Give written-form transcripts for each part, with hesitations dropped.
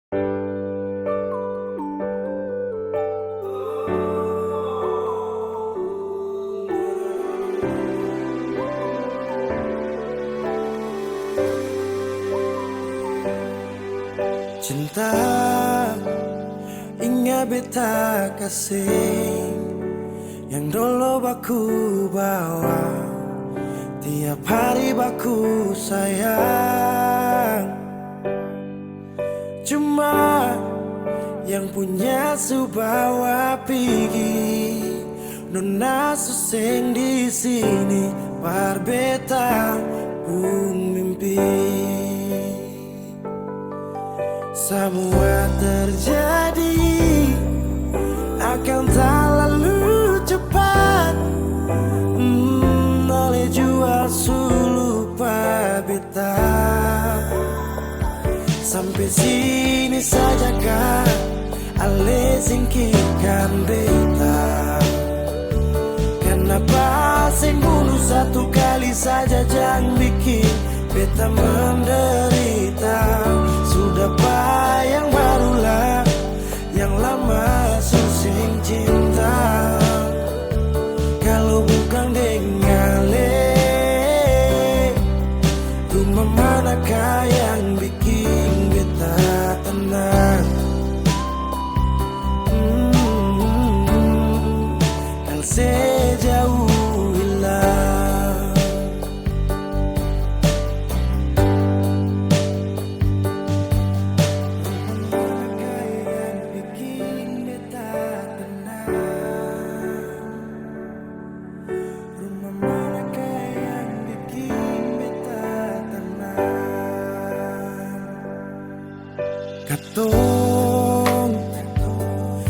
Cinta ingat beta kasih yang dulu baku bawa, tiap hari baku sayang. Cuma yang punya subawa pigi nona suseng di sini barbeta pun mimpi. Semua terjadi akan tak lalu cepat, oleh jua lupa beta. Sampai sini saja kan ale singkirkan beta. Kenapa sing bunuh satu kali saja jangan bikin beta menderita. Sudah yang barulah, yang lama susing cinta. Kalau bukan dengan rumah manakah yang bikin beta tenang? Kalau sejauh hilang, katong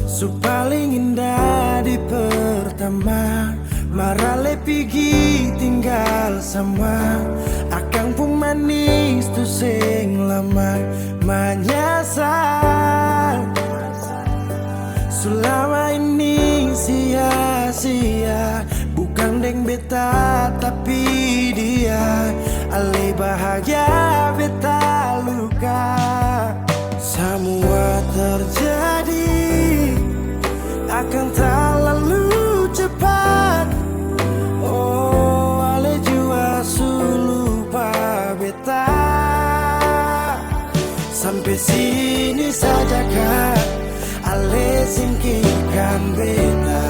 su paling indah di pertama, marale pigi tinggal sama. Akang pun manis tu sing lama menyasar. Selama ini sia-sia, bukan deng beta tapi dia. Ale bahagia beta luka. Semua terjadi akan tak lalu cepat. Oh, ale jua lupa beta. Sampai sini saja kan ale singkirkan beta.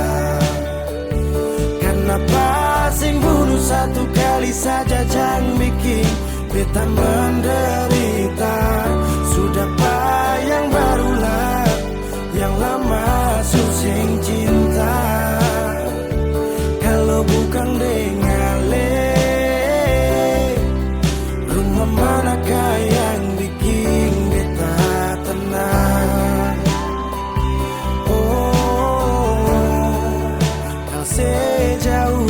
Kenapa sing bunuh satu kali saja jangan bikin beta menderita. Sudah yang barulah, yang lama susing cinta. Kalau bukan dengan rumah manakah yang bikin beta tenang? Oh, kalau sejauh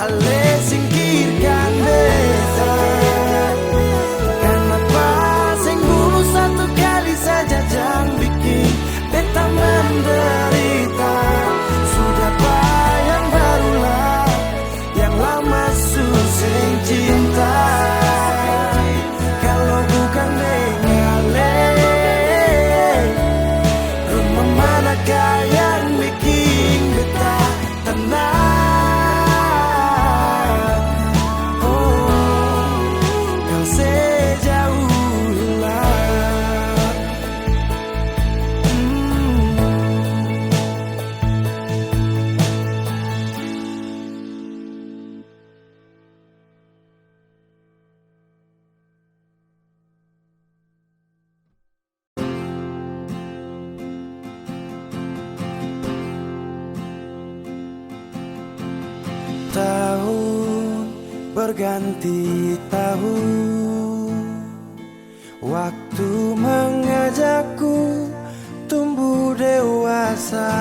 ale singkirkan beta. Kenapa sing bunuh satu kali saja jangan bikin beta menderita. Sudah yang barulah, yang lama susing cinta. Kalau bukan dengan rumah manakah yang bikin beta tenang? Tahun berganti tahun, waktu mengajakku tumbuh dewasa.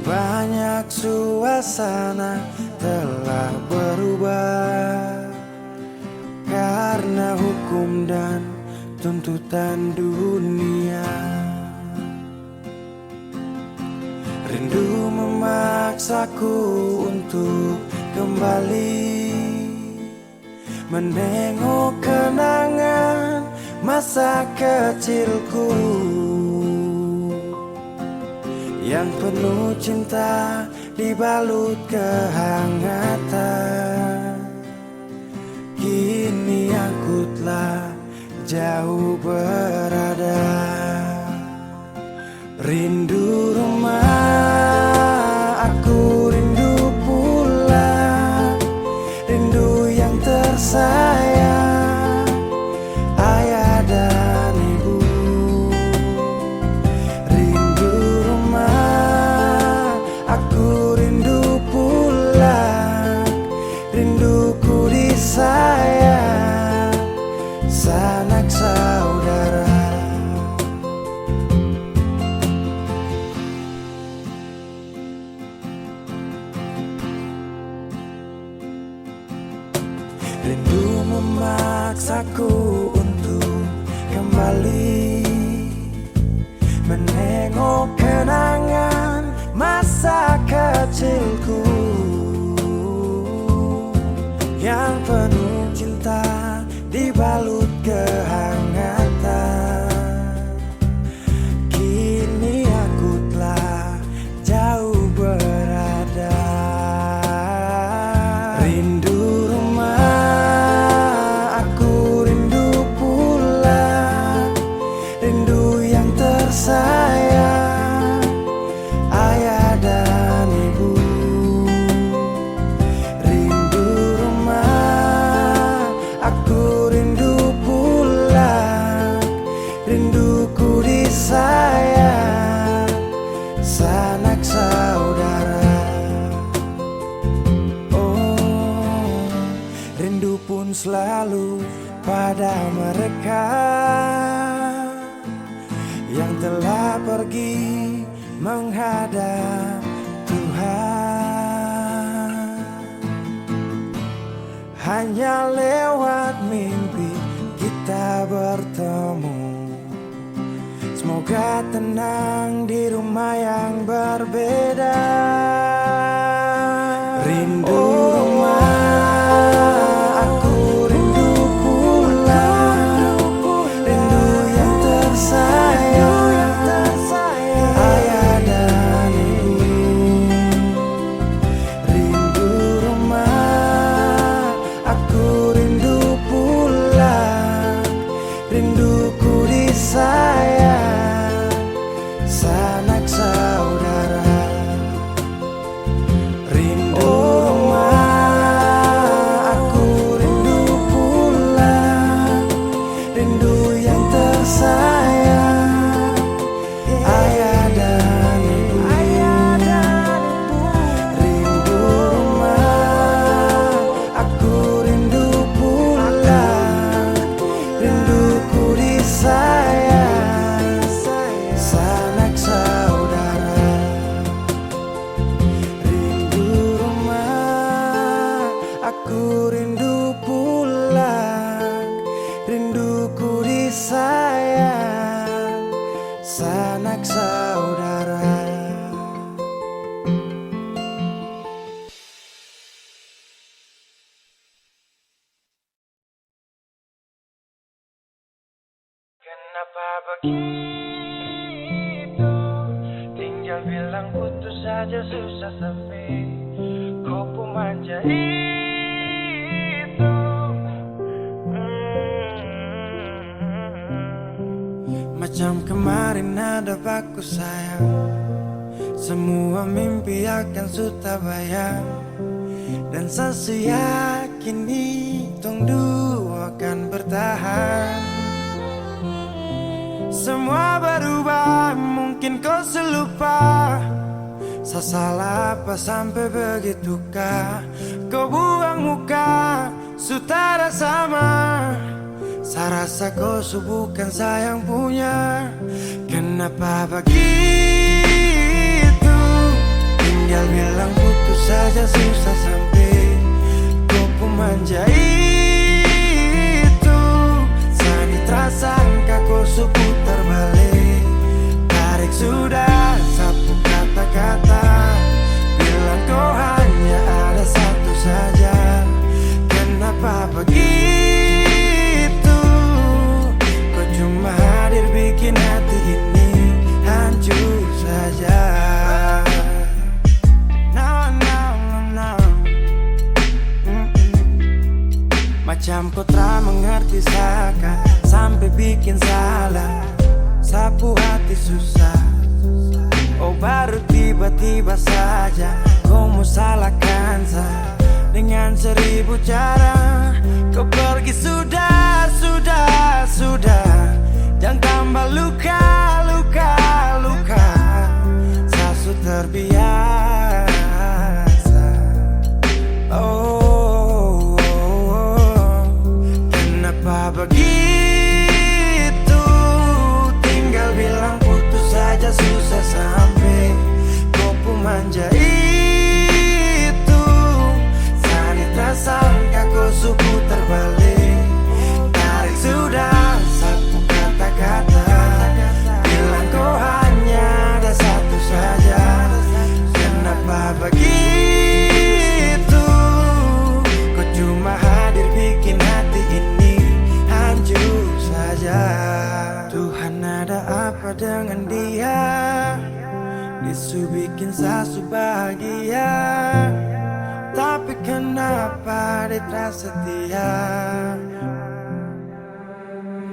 Banyak suasana telah berubah karena hukum dan tuntutan dunia. memaksaku untuk kembali menengok kenangan masa kecilku yang penuh cinta dibalut kehangatan. Kini aku telah jauh berada, rindu rumah, aku rindu pulang, rindu yang tersayang, ayah dan ibu. Rindu rumah, aku rindu pulang, rinduku disayang, sanak saudara. Rindu memaksaku untuk kembali menengok kenangan masa kecilku yang penuh cinta dibalut kehangatan. Kini aku telah jauh berada, rindu rumah, aku rindu pulang, rindu yang tersayang, ayah dan ibu. Rindu rumah, aku rindu pulang, rinduku disayang, sanak saudara. Oh, rindu pun selalu pada mereka yang telah pergi menghadap Tuhan. Hanya lewat mimpi kita bertemu. Semoga tenang di rumah yang berbeda. Rindu rumah, aku rindu pulang, rindu yang tersayang, ayah dan ibu. Rindu rumah, aku rindu pulang, rinduku disayang, sanak saudara. Rindu rumah, aku rindu pulang, rindu yang tersayang, ayah dan ibu. Rindu rumah, aku rindu pulang, rinduku disayang, sanak saudara. Rindu rumah, aku rindu pulang, rinduku disayang, sanak saudara. Kenapa begitu? Tinggal bilang putus saja susah sepi. Kau pun manja itu. Macam kemarin hadap aku sayang, semua mimpi akan sudah bayang. Dan saya yakin tong dua akan bertahan. Semua berubah, mungkin kau selupa. Saya salah apa sampai begitukah? Kau buang muka, sutara sama. Saya rasa kau bukan sayang punya. Kenapa begitu? Tinggal bilang putus saja susah sampai. Kau pun manja itu. Sani terasa kau putar balik. Tarik sudah sapu kata-kata. mengerti saka sampai bikin salah, sapu hati susah. Oh baru tiba-tiba saja kau mau salahkan saya dengan 1000 cara. Kau pergi sudah, jangan tambah luka. Saya sudah terbiasa. Kenapa begitu? Tinggal bilang putus saja susah sampai kau pun manja itu. Sani tak sangka kau suku terbalik. Tarik sudah satu kata-kata, bilang kau hanya ada satu saja. Kenapa begitu? Kau cuma hadir bikin hati ini hancur saja. Tuhan ada apa dengan dia? Disu bikin sasu bahagia, tapi kenapa dia tak setia?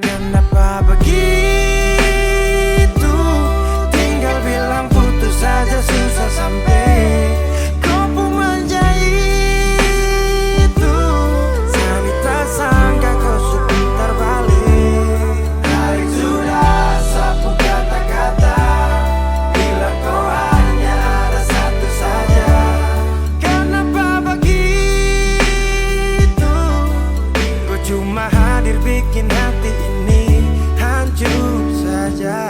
Kenapa begitu? Tinggal bilang putus saja susah sampai kau pun manja itu. Sani tak sangka kau suka terbalik. Tarik sudah sapu kata-kata, bilang kau hanya ada satu saja. Kenapa begitu? Kau cuma hadir bikin hati ini hancur saja.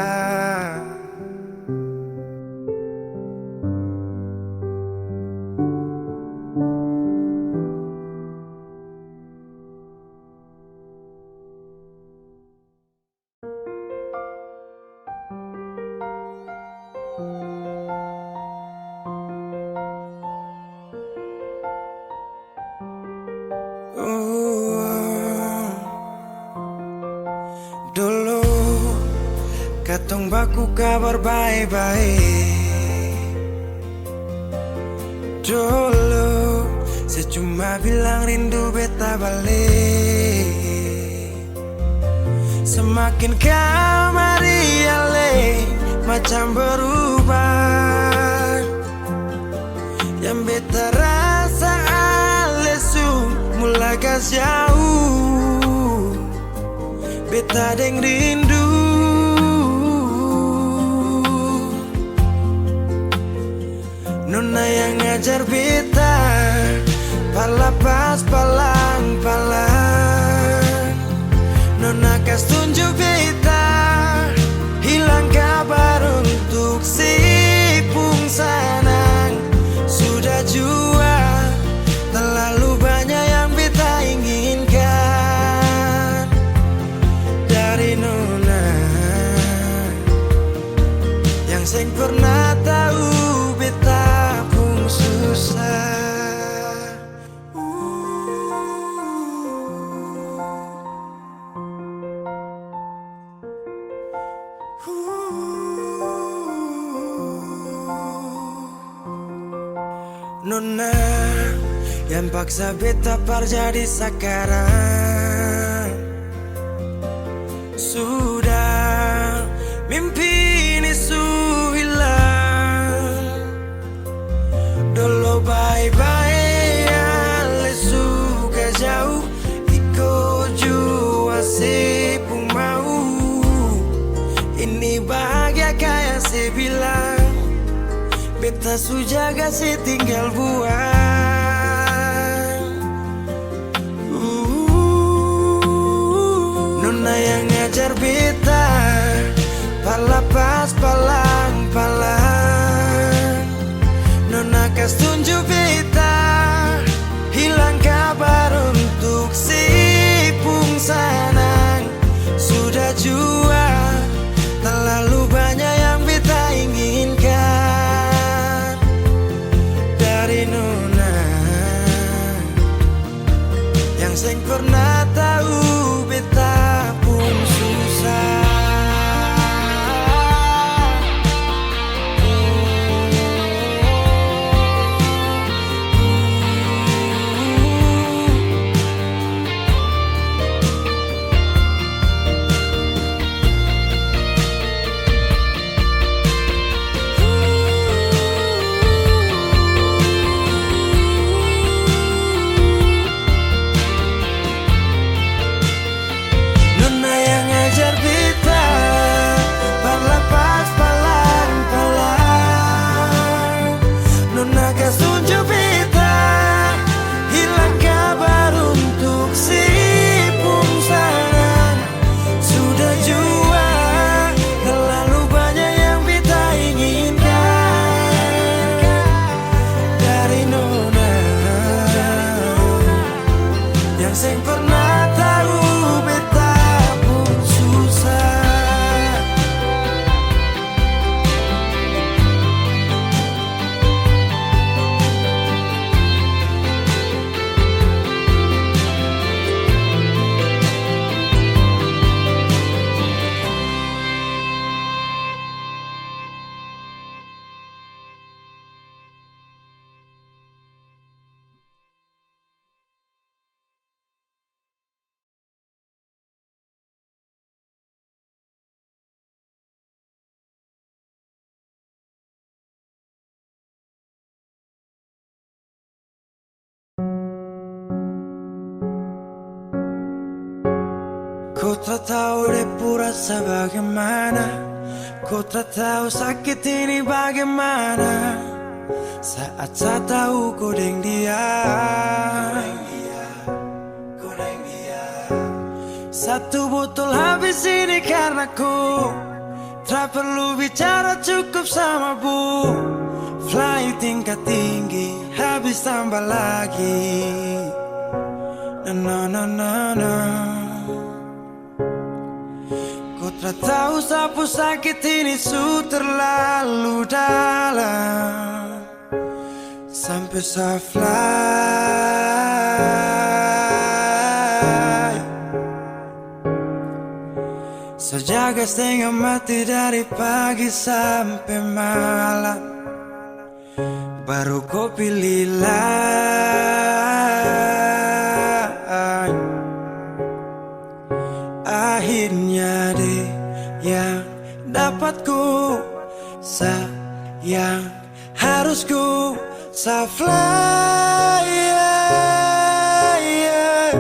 Dulu katong baku kabar baik-baik. Dulu saya cuma bilang rindu beta balik. Semakin kamari ale macam berubah. Yang beta rasa alesu mulai gas jauh. Beta deng rindu. Nona yang ngajar beta palapas palang-palang. Nona kas tunjuk beta hilang kabar untuk si pungsanang. Sudah jua terlalu banyak yang beta inginkan dari Nona yang seng pernah tahu beta pun susah. Nona yang paksa beta par jadi sekarang. Sudah mimpi ini su hilang. Dulu bye-bye ale suka jauh. Iko jua si pun mau. Ini bahagia kayak si bilang. Beta su jaga si tinggal buang. Nona yang ngajar beta palapas palang-palang. Nona kas tunjuk beta hilang kabar untuk si pungsanang. Sudah jua terlalu banyak yang beta inginkan dari Nona yang seng pernah tahu beta pun susah. Ku tak tahu depu rasa bagaimana, ku tak tahu sakit ini bagaimana. Saat saya tahu ku deng dia, satu botol habis ini karena ku tak perlu bicara, cukup sama bu. Fly tingkat tinggi, habis tambah lagi. Na na na na. Ku tak tahu sapu sakit ini su terlalu dalam, sampai saya fly. Sejaga setengah mati dari pagi sampai malam, baru kau pilih lain. Akhirnya deh yang dapat ku sayang, harus ku fly, yeah, yeah.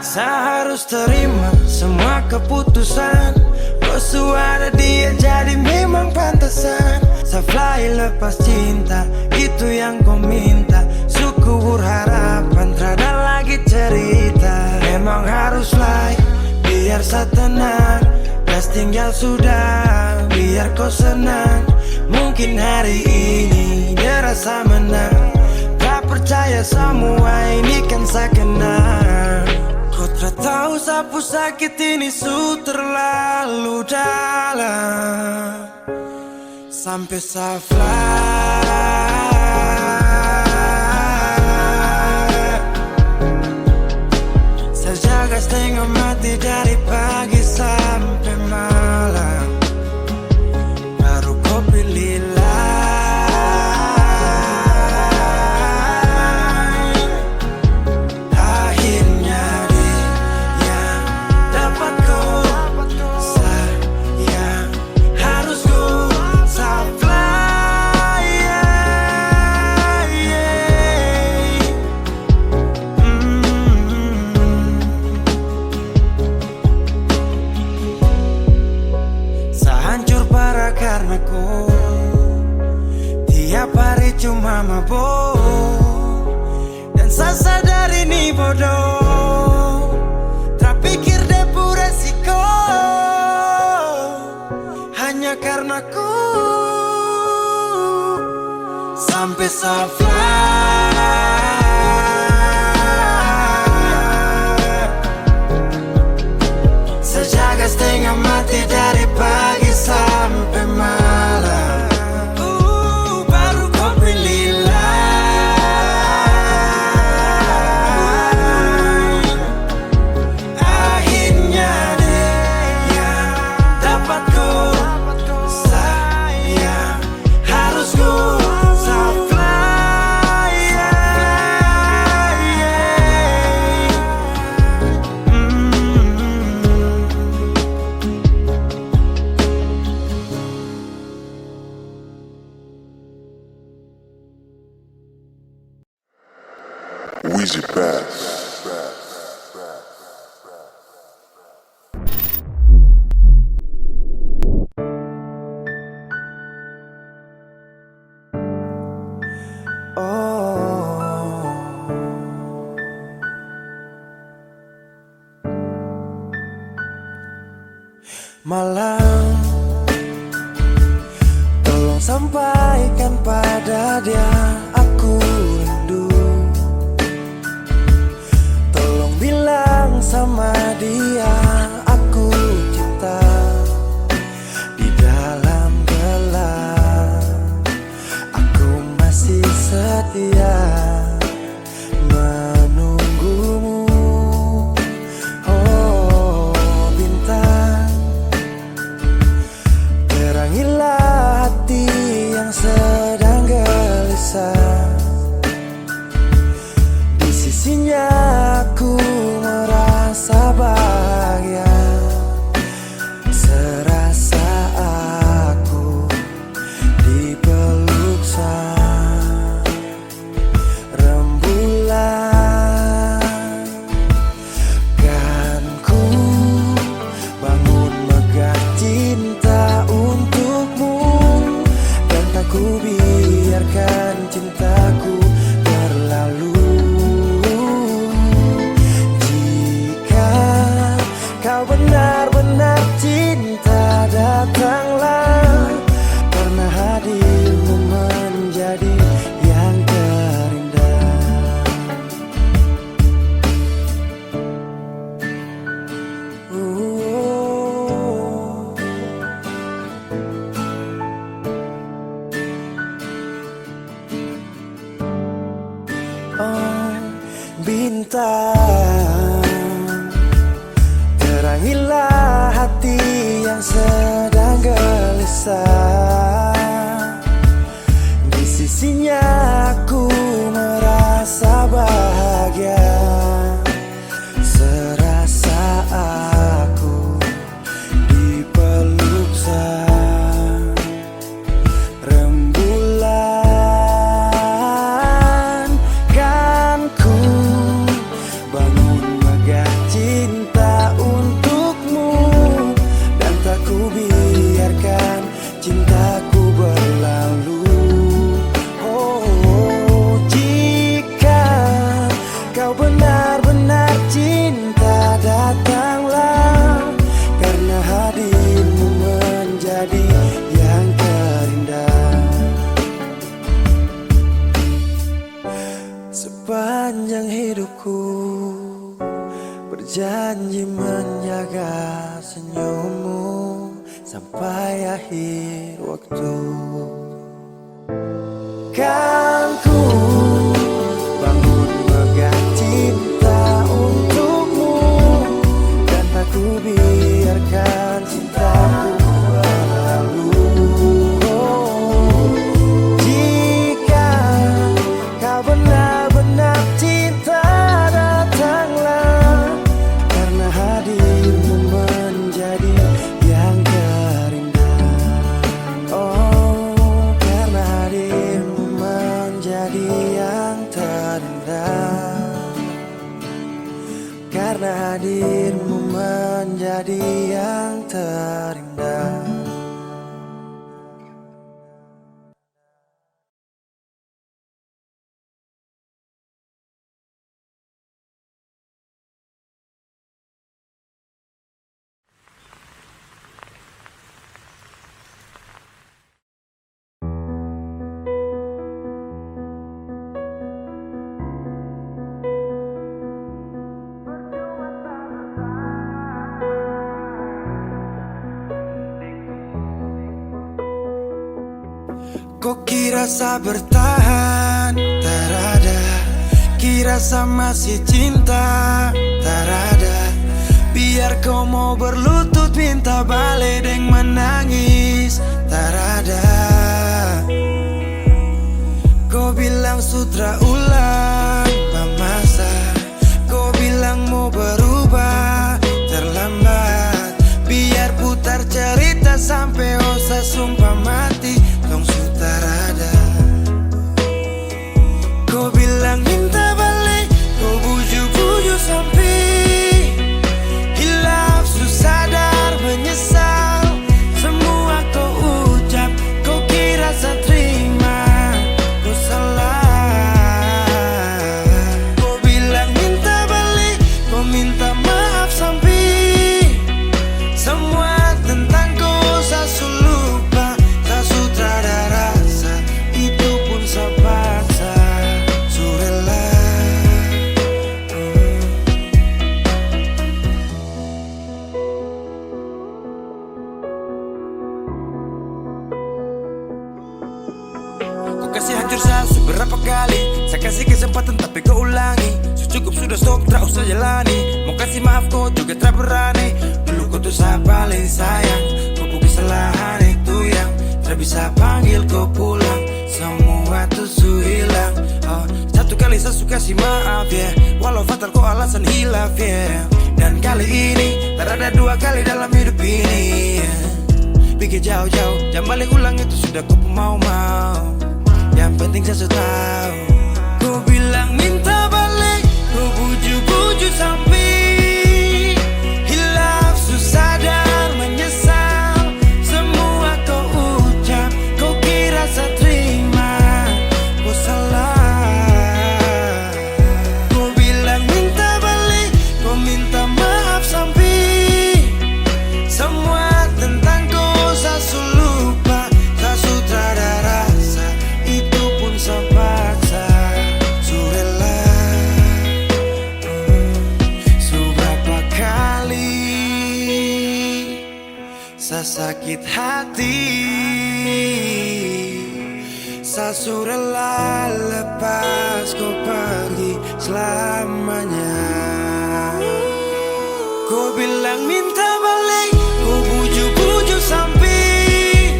Saya harus terima semua keputusan, kau ada dia jadi memang pantasan. Saya fly lepas cinta, itu yang kau minta. Suku berharapan, terada lagi cerita. Memang harus fly, biar saya tenang. Gas tinggal sudah, biar kau senang. Mungkin hari ini dia rasa menang. Tak percaya semua ini kan saya kenal. Kau tak tahu sapu sakit ini su terlalu dalam, sampai saya fly. Saya jaga setengah mati dari pagi sampai malam, baru kau pilih lain. Akhirnya dia yang dapat kau sayang, harus kau fly, yeah, yeah. Saya hancur parah karena kau tiap hari cuma mabuk, dan saya sadar ini bodoh. Tak pikir depu resiko hanya karena ku sampai saya fly. Saya jaga setengah mati dari pagi sampai malam, baru kau pilih lain. Akhirnya dia dapat ku sayang, harus ku fly, yeah, yeah. Weezy Bass. Malam, tolong sampaikan pada dia aku rindu. Tolong bilang sama dia aku cinta. Di dalam gelap aku masih setia menunggumu. Oh bintang, terangilah hati yang sedang gelisah. Di sisinya aku merasa bahagia, serasa aku dipeluk sang rembulan. Oh bintang, terangilah hati yang sedang gelisah. Di sisinya aku merasa bahagia, serasa aku dipeluk sang rembulan. Kan ku bangun megah cinta untukmu, dan tak ku biarkan cintaku berlalu. Oh, jika kau benar-benar cinta, datanglah, karena hadirmu menjadi yang terindah. Sepanjang hidupku berjanji menjaga senyummu sampai akhir waktu. Kan ku bangun megah cinta untukmu, dan tak ku biarkan cintaku berlalu. Oh, jika kau benar-benar cinta, datanglah, karena hadirmu menjadi yang terindah. Oh, karena hadirmu menjadi yang terindah, karena hadirmu menjadi yang terindah. Kok kira sa bertahan, tak ada. Kira sa masih cinta, tak ada. Biar kau mau berlutut minta balik deng menangis, tak ada. Kau bilang sutra ulang masa, kau bilang mau berubah, terlambat. Biar putar cerita sampai osa sumpah mati, dong sutar ada. Kau bilang minta balik, kau bujuk-bujuk sampai hilaf, susah sadar menyesal. Semua kau ucap, kau kira saya terima, kau salah. Kau bilang minta balik, kau minta maaf sampai semua tentang kau saya lupa. Tak sutradara rasa, itu pun saya paksa. Surela Kau kasih hancur saya seberapa kali, saya kasih kesempatan tapi kau ulangi. Cukup sudah stop, tak usah jalani. Mau kasih maaf kau juga tak berani. Dulu kau tuh saya paling sayang, kau bukan kesalahan itu yang tak bisa panggil kau pulang. Semua tuh su hilang. Satu kali saya suka kasih maaf ya, walau fatal kau alasan hilaf ya. Dan kali ini tak ada dua kali dalam hidup ini ya. Pikir jauh-jauh, jangan balik ulang itu sudah kau mau-mau. Yang penting saya sudah tahu. Kau bilang minta balik, kau bujuk-bujuk sampai hilaf, susah sadar menyesal. Semua kau ucap, kau kira saya terima, kau salah. Kau bilang minta balik, kau minta maaf sampai semua tentang kau saya lupa. Tak sutradara rasa, itu pun saya paksa. Surela seberapa kali saya sakit hati, saya surela lepas kau pergi. selamanya. Kau bilang minta balik, kau bujuk-bujuk sampai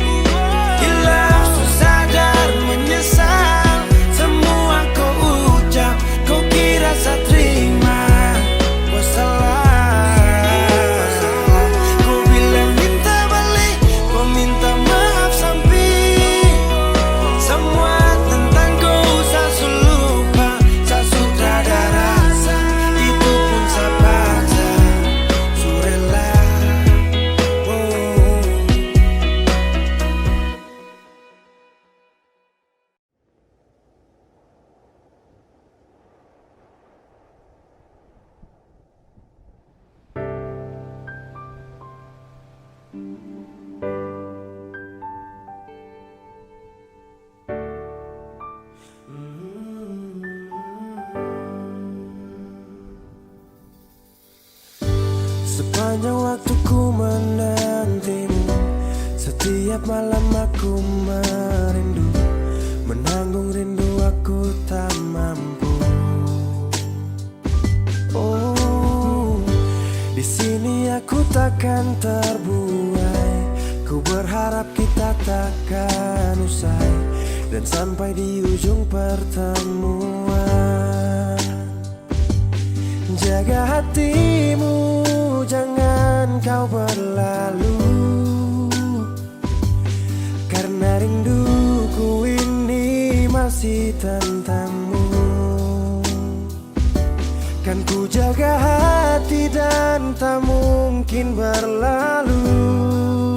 hilang, susah dan menyesal. Semua kau ucap, kau kira saya terima. Kau salah. Kau bilang minta balik, kau minta maaf sampai semua tentang kau saya lupa. Saya sutradara, itu pun saya baca. Surela, oh. Sepanjang waktu ku menantimu, setiap malam aku merindu, menanggung rindu aku tak mampu. Oh, di sini aku takkan terbuai. Ku berharap kita takkan usai dan sampai di ujung pertemuan. Jaga hatimu, jangan kau berlalu, karena rinduku ini masih tentangmu. Kan ku jaga hati dan tak mungkin berlalu.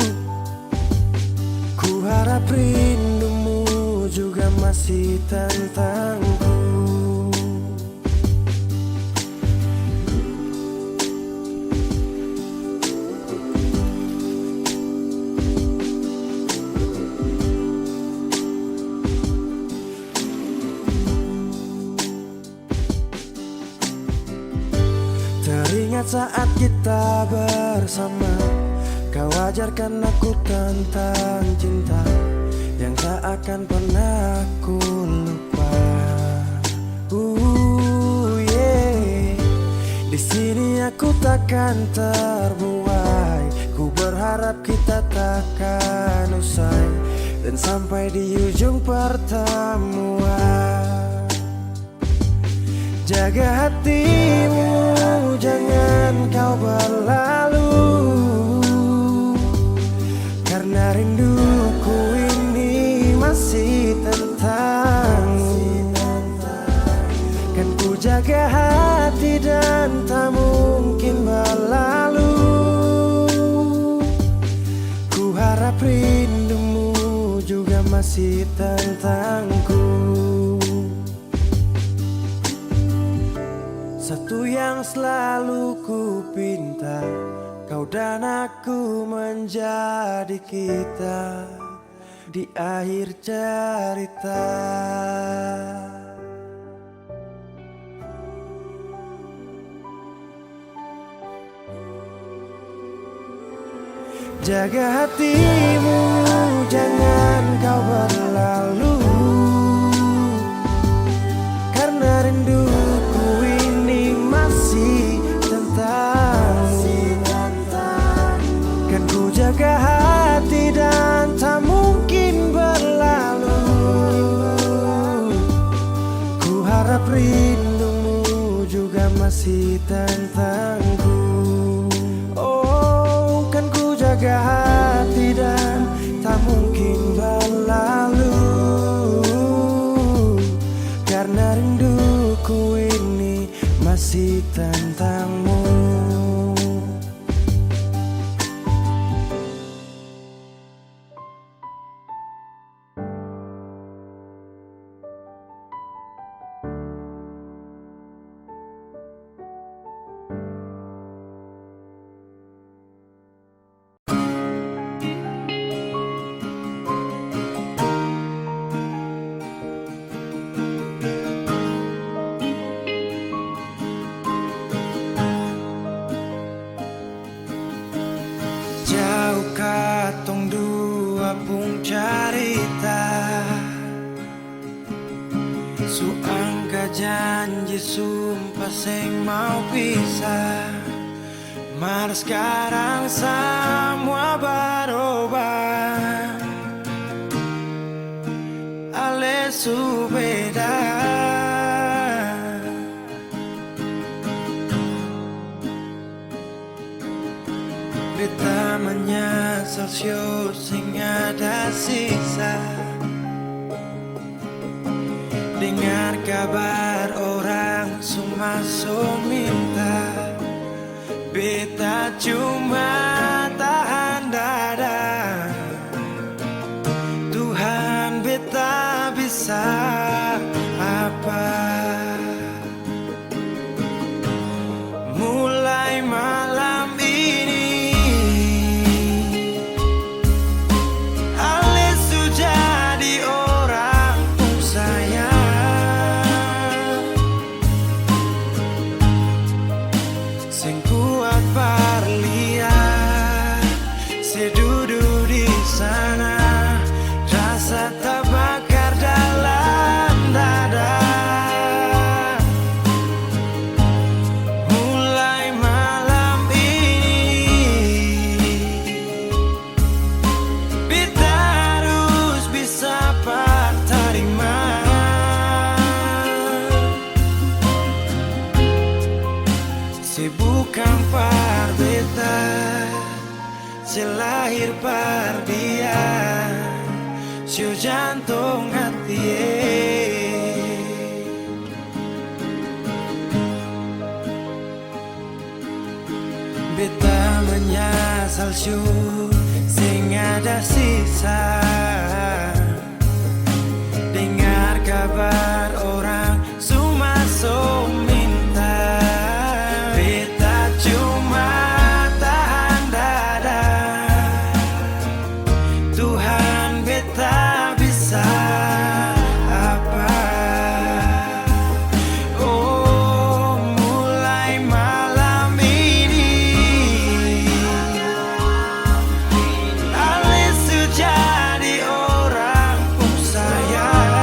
Ku harap rindumu juga masih tentangku. Teringat saat kita bersama, kau ajarkan aku tentang cinta yang tak akan pernah aku lupa. Yeah. Di sini aku takkan terbuai. Ku berharap kita takkan usai dan sampai di ujung pertemuan. Jaga hatimu, jangan kau berlalu, karena rinduku ini masih tentangmu. Kan ku jaga hati dan tak mungkin berlalu. Ku harap rindumu juga masih tentangku. Satu yang selalu ku pinta, kau dan aku menjadi kita di akhir cerita. Jaga hatimu, jangan kau berlalu, karena rinduku ini masih tentangmu. Kan ku jaga hati dan tak mungkin berlalu. Ku harap rindumu juga masih tentangku. Oh, kan ku jaga hati dan tak mungkin berlalu, karena rinduku ini masih tentangmu. janji sumpah sing mau pisah, mar sekarang semua berubah. Alesu beda. Beta menyesal sio sing ada sisa. Dengar kabar orang semua minta, beta cuma tahan dada. Tuhan beta bisa apa? Mulai malam ini Alesu jadi orang sayang, sing kuat berlian, sedudu di sana, rasa terbakar dalam dada. Mulai malam ini beta harus bisa terima. Bukan par beta, selahir par dia, sio jantung hati. Beta menyesal sio sing ada sisa. Dengar kabar orang semua minta, beta cuma tahan dada. Tuhan beta bisa apa? Oh, mulai malam ini Alesu jadi orang sayang,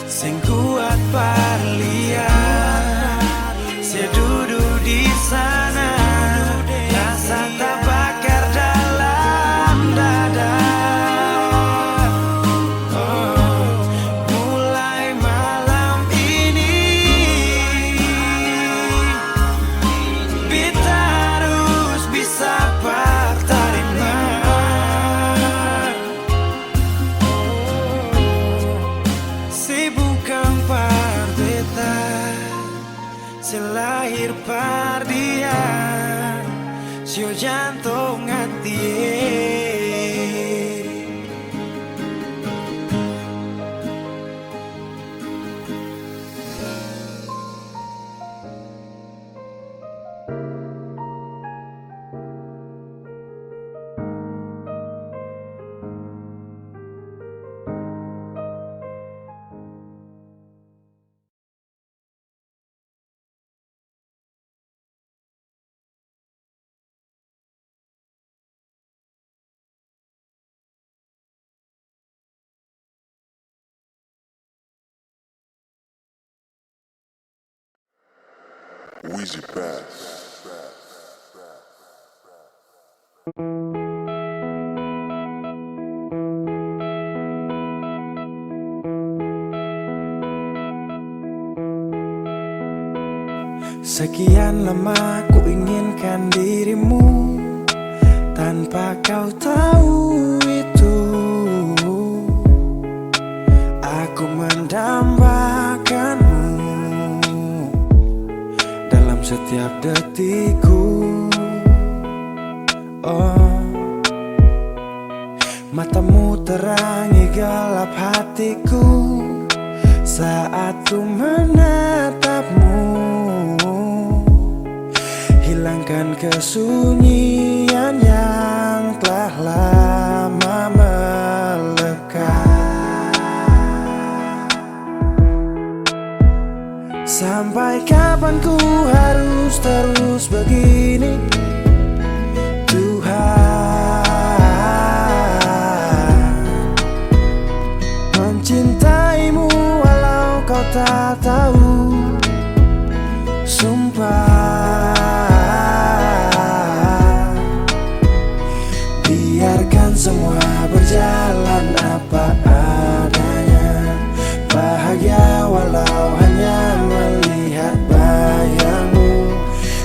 sing kuat berlian, sedudu di sana, rasa terbakar dalam dada. Oh, mulai malam ini beta harus bisa terima. Bukan par beta, selahir par dia, sio jantung hati. Weezy Bass. Sekian lama ku inginkan dirimu, tanpa kau tahu itu. Aku mendambakanmu dalam setiap detikku. Oh, matamu terangi gelap hatiku saat ku menatapmu. Hilangkan kesunyian yang telah lama melekat. Sampai kapan ku harus terus begini, Tuhan? mencintaimu walau kau tak tahu. Sumpah, biarkan semua berjalan apa adanya. Bahagia walau hanya melihat bayangmu.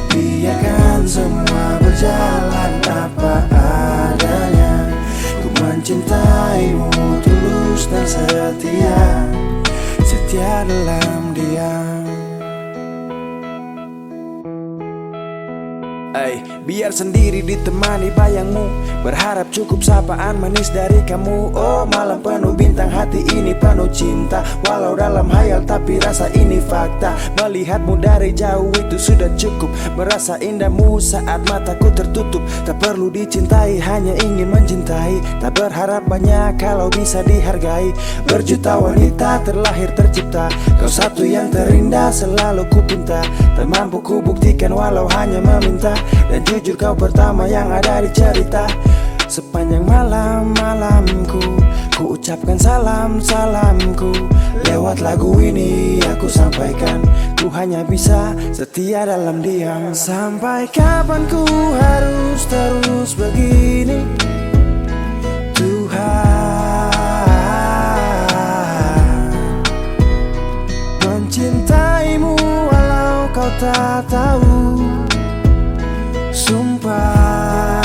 Biarkan semua berjalan apa adanya. Ku mencintaimu tulus dan setia, setia dalam diam. Biar sendiri ditemani bayangmu, berharap cukup sapaan manis dari kamu. Oh malam penuh bintang, hati ini penuh cinta. Walau dalam hayal tapi rasa ini fakta. Melihatmu dari jauh itu sudah cukup. Merasa indahmu saat mataku tertutup. Tak perlu dicintai, hanya ingin mencintai. Tak berharap banyak kalau bisa dihargai. Berjuta wanita terlahir tercipta, kau satu yang terindah selalu ku pinta. Tak mampu ku buktikan walau hanya meminta. Dan jujur kau pertama yang ada di cerita. Sepanjang malam-malamku ku ucapkan salam-salamku. Lewat lagu ini aku sampaikan, ku hanya bisa setia dalam diam. Sampai kapan ku harus terus begini Tuhan, mencintaimu walau kau tak tahu. Sumpah,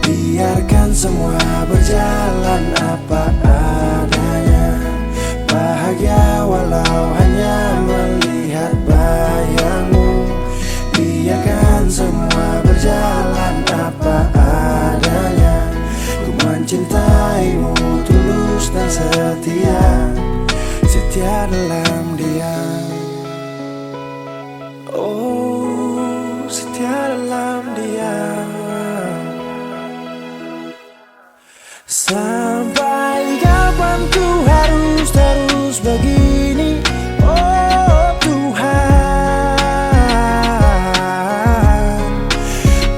biarkan semua berjalan apa adanya. Bahagia walau hanya melihat bayangmu. Biarkan semua berjalan apa adanya. Ku mencintaimu tulus dan setia, setia dalam diam. Oh, setia dalam diam. Sampai kapan ku harus terus begini? Oh Tuhan,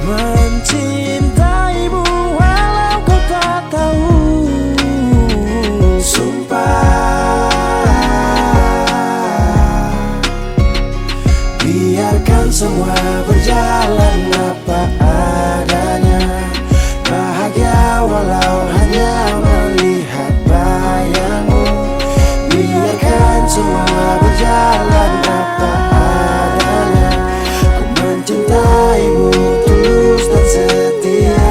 mencintaimu walau kau tak tahu. Sumpah, biarkan semua berjalan apa adanya. Bahagia walau hanya melihat bayangmu. Biarkan semua berjalan apa adanya. Ku mencintaimu tulus dan setia,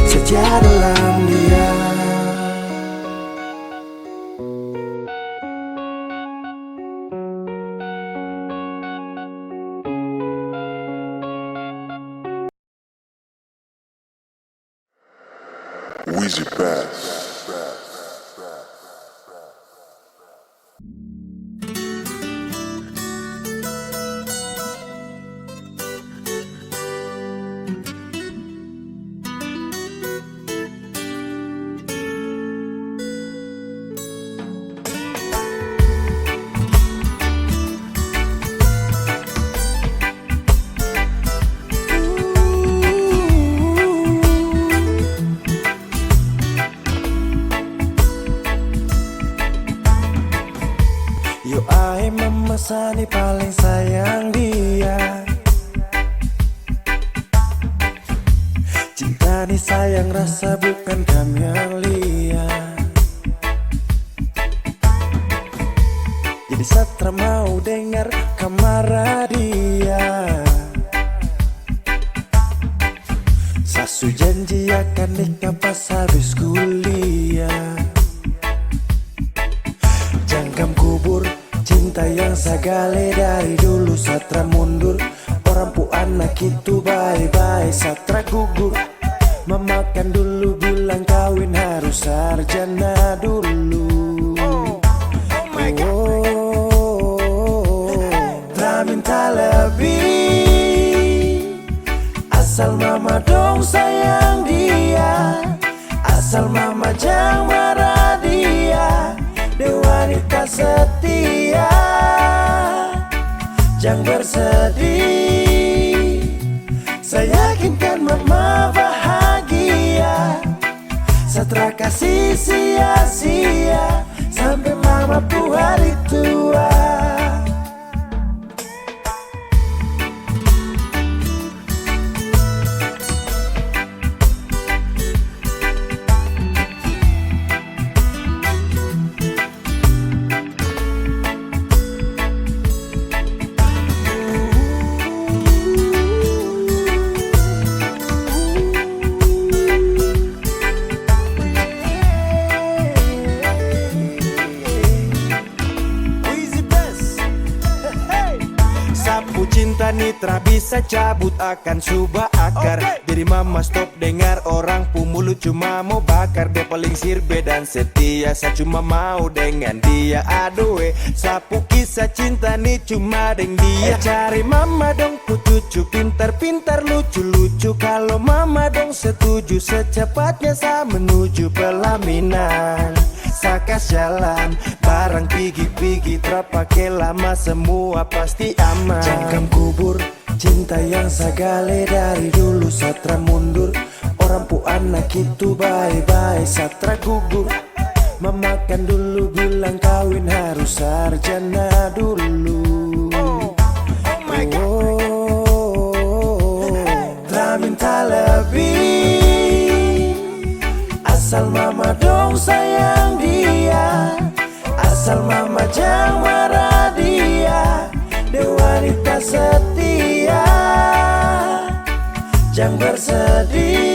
setia dalam diam. Weezy Bass. Yo ai memesani paling sayang dia. Cinta ni sayang rasa bukan kamelia. Jadi satra mau dengar kamar dia. Sasu janji akan nikah pas habis kuliah. Jangkam kubur cinta yang sagale dari dulu. Satra mundur, orang pu anak itu bye-bye. Satra gugur, memakan dulu bilang kawin harus sarjana dulu. Tak minta lebih, asal mama dong sayang dia. Asal mama jangan marah dia. Dia wanita setia, jangan bersedih. Saya yakinkan mama bahagia. Setelah kasih sia-sia sampai mamaku hari tua. Sapu cinta nitra bisa cabut akan subah akar. Jadi mama stop dengar orang mulut cuma mau bakar. Dia paling sirbe dan setia, saya cuma mau dengan dia. Aduh sapu kisah cinta nih cuma deng dia. Cari mama dong cucu pintar-pintar lucu-lucu. Kalau mama dong setuju secepatnya saya menuju pelaminan. Sakas jalan barang pigi-pigi terpakai lama semua pasti aman. Jangkam kubur cinta yang sagale dari dulu satra mundur. Orang pu anak itu bye-bye satra gugur. Memakan dulu bilang kawin harus sarjana dulu. Oh my God. Tak minta lebih, asal mama dong sayang dia. Asal mama jangan marah dia. Dia wanita setia, jangan bersedih.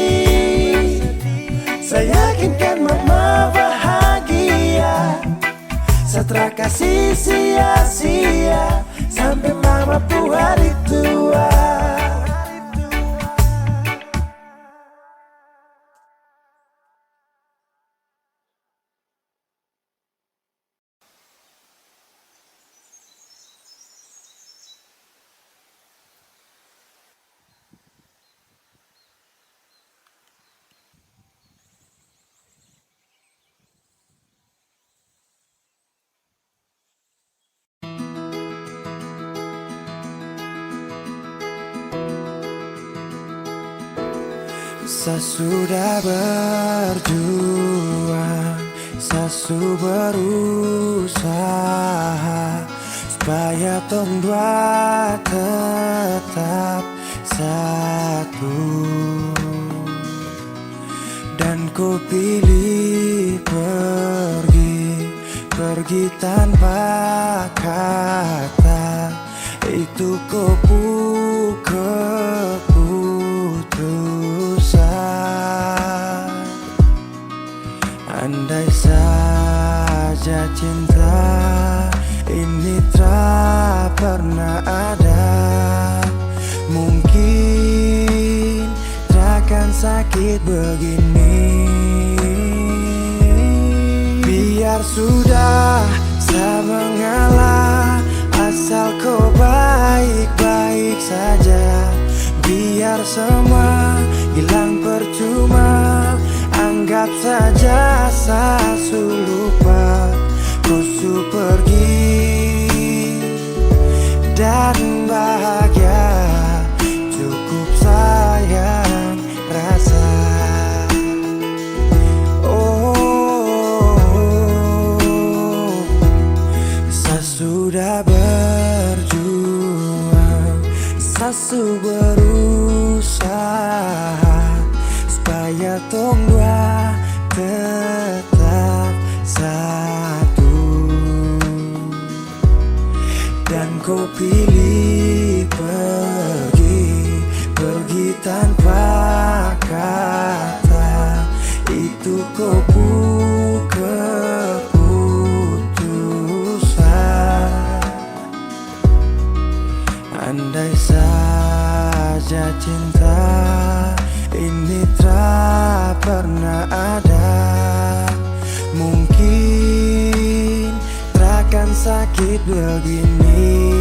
Saya yakinkan mama bahagia. Setelah kasih sia-sia sampai mama pu hari tua. Saya sudah berjuang, saya sudah berusaha supaya tong dua tetap satu. Dan ku pilih pergi tanpa kata. Itu keputusan. Andai saja cinta ini tak pernah ada, mungkin takkan sakit begini. Biar sudah saya mengalah, asal kau baik-baik saja. Biar semua hilang percuma, anggap saja saya lupa. Kau su pergi dan bahagia, cukup sayang rasa. Saya sudah berjuang, saya sudah berusaha supaya tong dua tetap satu. Dan kau pilih pergi tanpa kata. Itu keputusan. Andai saja cinta ini tak pernah ada, mungkin takkan sakit begini.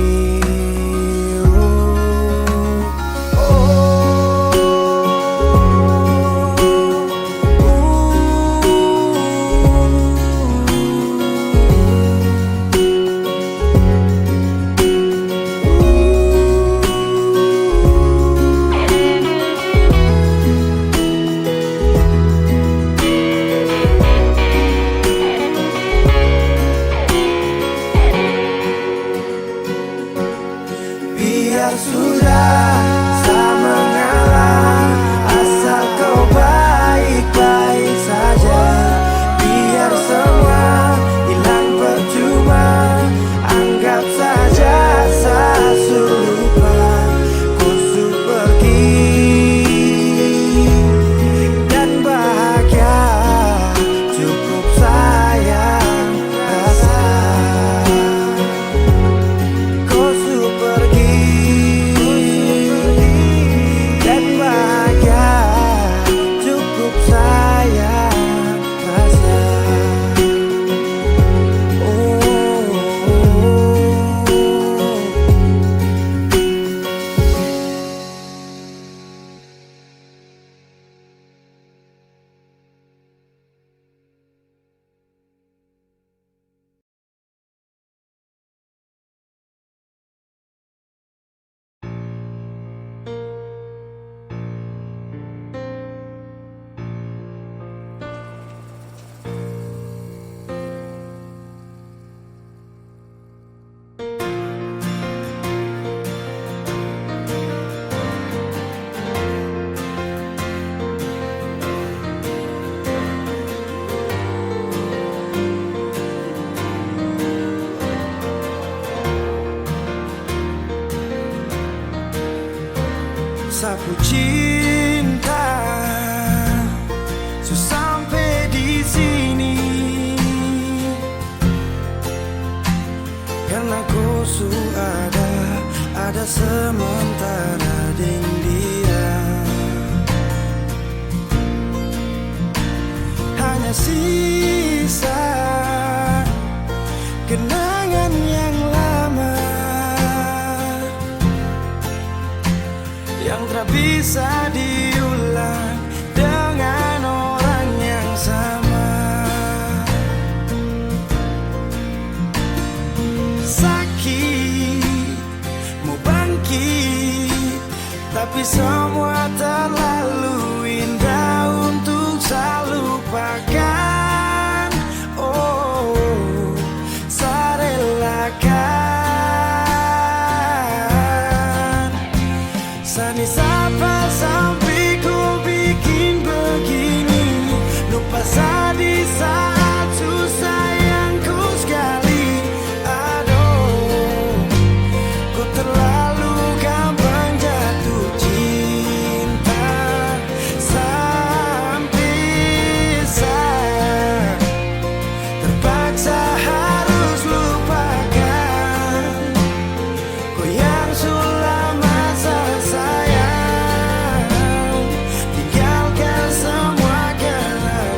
cinta sampai di sini, karena kau ada sementara dengan dia. Hanya sisa kenangan yang lama yang tak bisa diulang dengan orang yang sama. Sakit mau bangkit, tapi semua terlalu indah untuk saya lupakan. Oh, saya relakan. Sani sapa sampai ku bikin begini, lupa di saat susah yang ku sekali. Aduh, ku terlalu gampang jatuh cinta sampai saya terpaksa harus lupakan kau yang sudah masa sayang, tinggalkan semua kenangan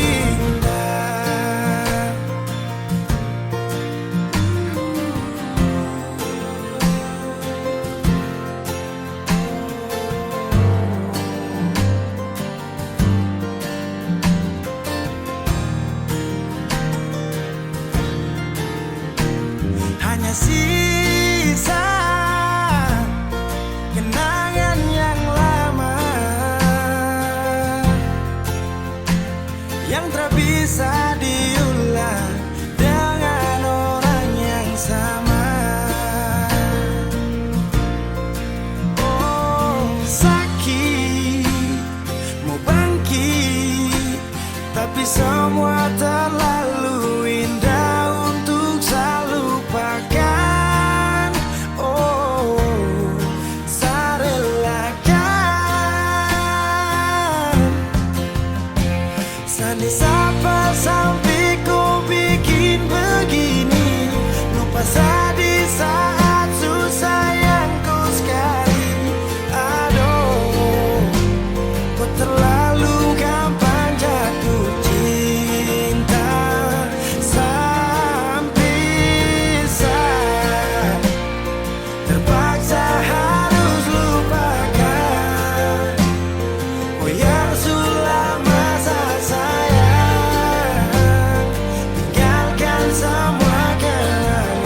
indah. Hanya sisa kenangan yang lama yang tak bisa diulang dengan orang yang sama. Oh, sakit mau bangkit, tapi semua terlalu indah untuk saya lupakan. Oh, saya relakan. Sandi sapa sampai ku bikin begini, lupa di saat susah yang ku sekali. Aduh, kau terlalu gampang jatuh cinta sampai saya terpaksa harus lupakan kau yang sudah masa sayang, tinggalkan semua kenangan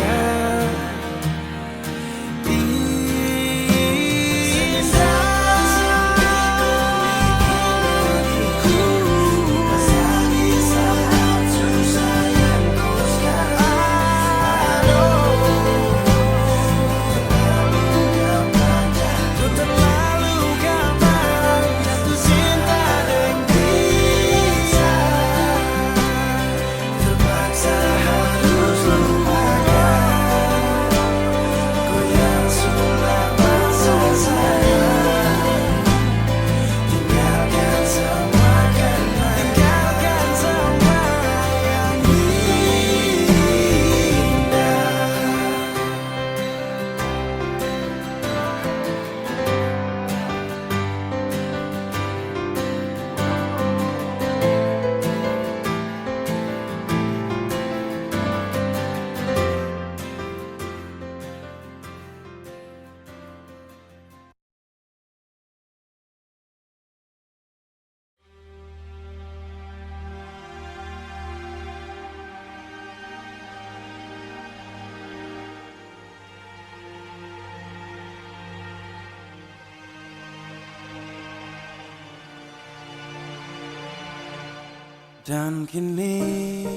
dan kini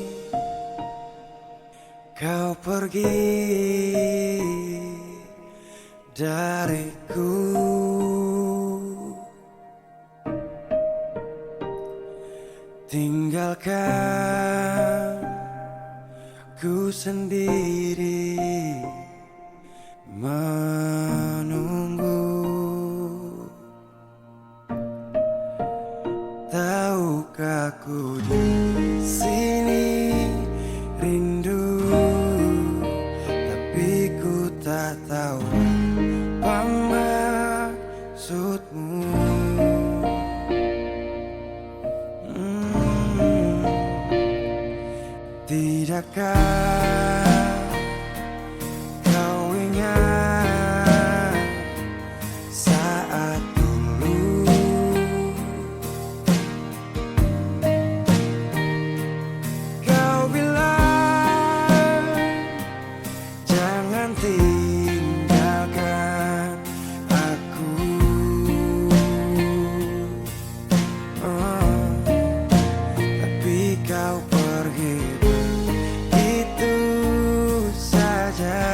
kau pergi dariku. Tinggalkan ku sendiri Tahukah ku di sini rindu, tapi ku tak tahu apa maksudmu. Tidakkah kau ingat saat dulu kau bilang jangan tinggalkan aku. Tapi kau pergi begitu saja.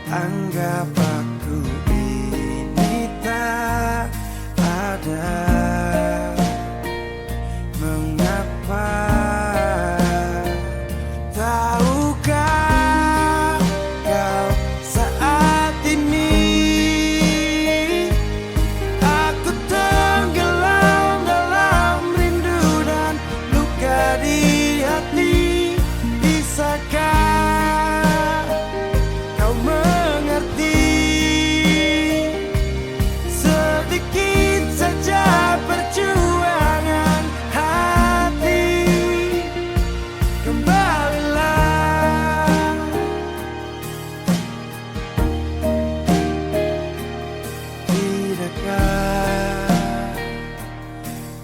Anggap aku ini tak ada. Mengapa? Tahukah kau saat ini aku tenggelam dalam rindu dan luka di hati. Bisakah kau mengerti sedikit saja perjuangan hati? Kembalilah. Tidakkah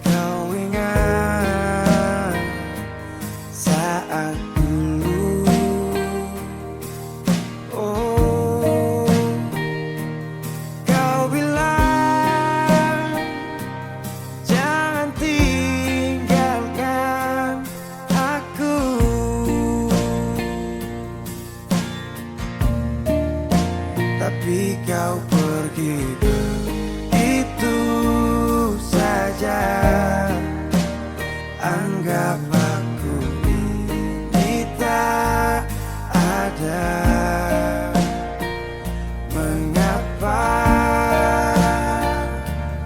kau ingat saat dulu? Oh, kau bilang jangan tinggalkan aku. Tapi kau pergi begitu saja. Anggap aku ini tak ada. Mengapa?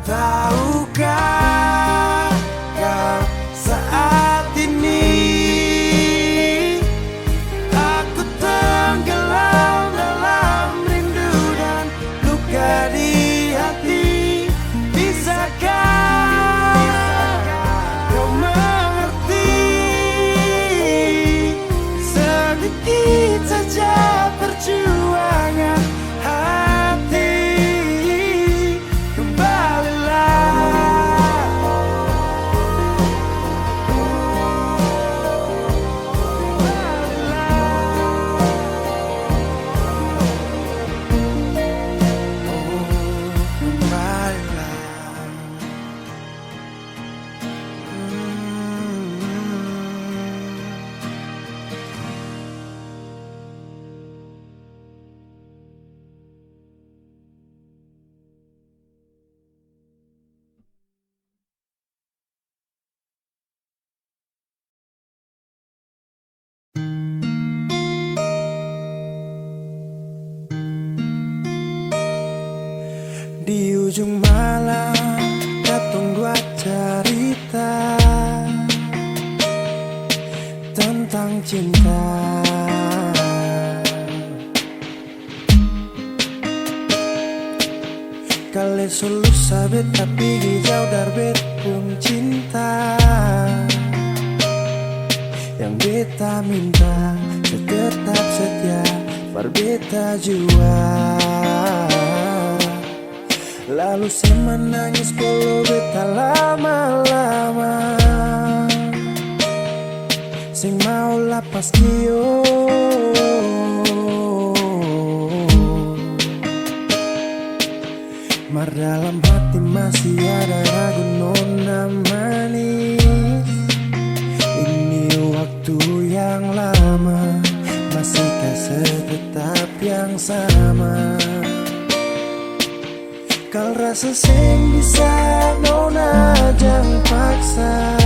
Tahukah kau saat ini aku tenggelam dalam rindu dan luka di hati. Bisakah kau mengerti sedikit saja perjuangan hati? Kembalilah. Kembalilah. Di ujung malam katong dua cerita tentang cinta. Kali selalu sabit tapi jauh dari bet pun cinta. Yang beta minta tetap setia berbeta jua. Lalu saya menangis polo beta lama-lama. Sing mau lapas kio. Mar dalam hati masih ada ragu nona manis. Ini waktu yang lama, masihkah setetap yang sama? Kal rasa sing bisa nona jangan paksa.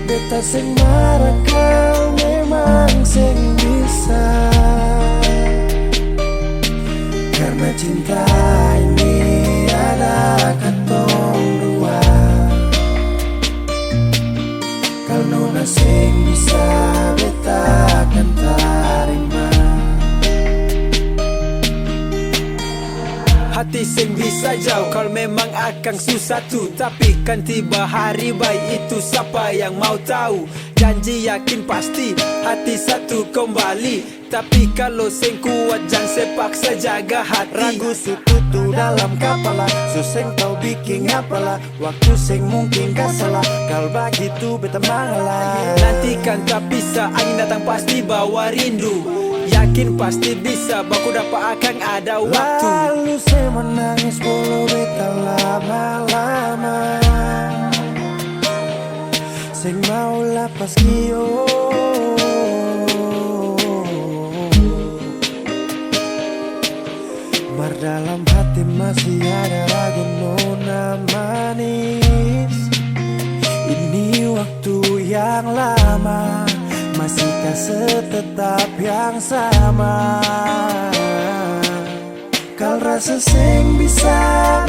Beta sing marah kau memang sing bisa. Karena cinta ini ada tapi sing bisa jauh. Kalau memang akan susah tuh, tapi kan tiba hari baik itu siapa yang mau tahu. Janji yakin pasti hati satu kembali, tapi kalau sing kuat jangan sepaksa jaga hati. Ragu sututu dalam kepala, suseng tau bikin apalah. Waktu sing mungkin gak salah, kalau begitu beta mengalah. Nanti kan tak bisa, angin datang pasti bawa rindu. Yakin pasti bisa, baku dapat akan ada waktu. Lalu saya menangis bolo beta lama-lama. Sing mau lapas kio, mar dalam hati masih ada ragu nona manis. Ini waktu yang lama, masihkah setetap yang sama? Kal rasa sing bisa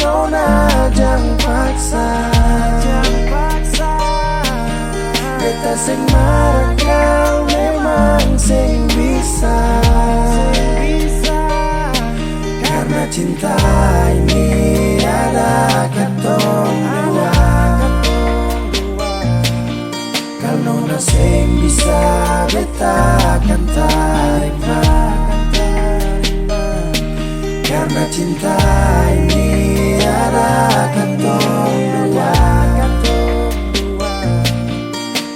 nona jangan paksa, jangan paksa. Beta sing marah kau memang sing bisa, sing bisa. Karena cinta ini ada katong dua. Kalau nona sing bisa beta akan terima. Karena cinta ini ada katong dua.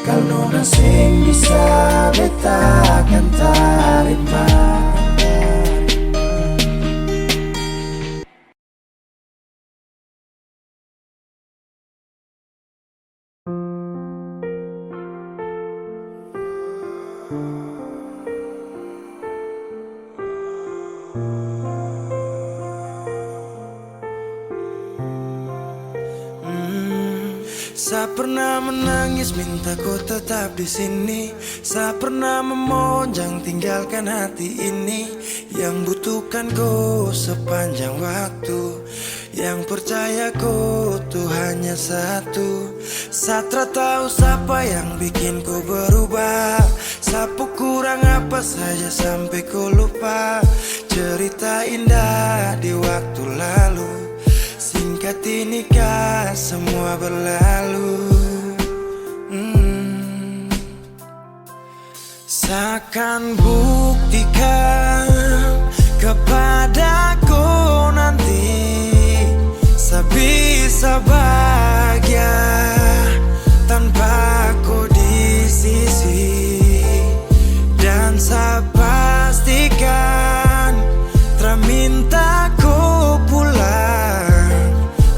Kalau nona sing bisa beta akan terima. Saya pernah menangis minta kau tetap di sini. Saya pernah memonjang tinggalkan hati ini. Yang butuhkan kau sepanjang waktu, yang percaya kau tuh hanya satu. Saya tahu siapa yang bikin kau berubah. Sapu kurang apa saja sampai kau lupa. Cerita indah di waktu lalu, singkat ini kah semua berlalu. Seakan buktikan kepadaku nanti, sebisa bahagia tanpa kau di sisi. Dan saya pastikan terminta kau pulang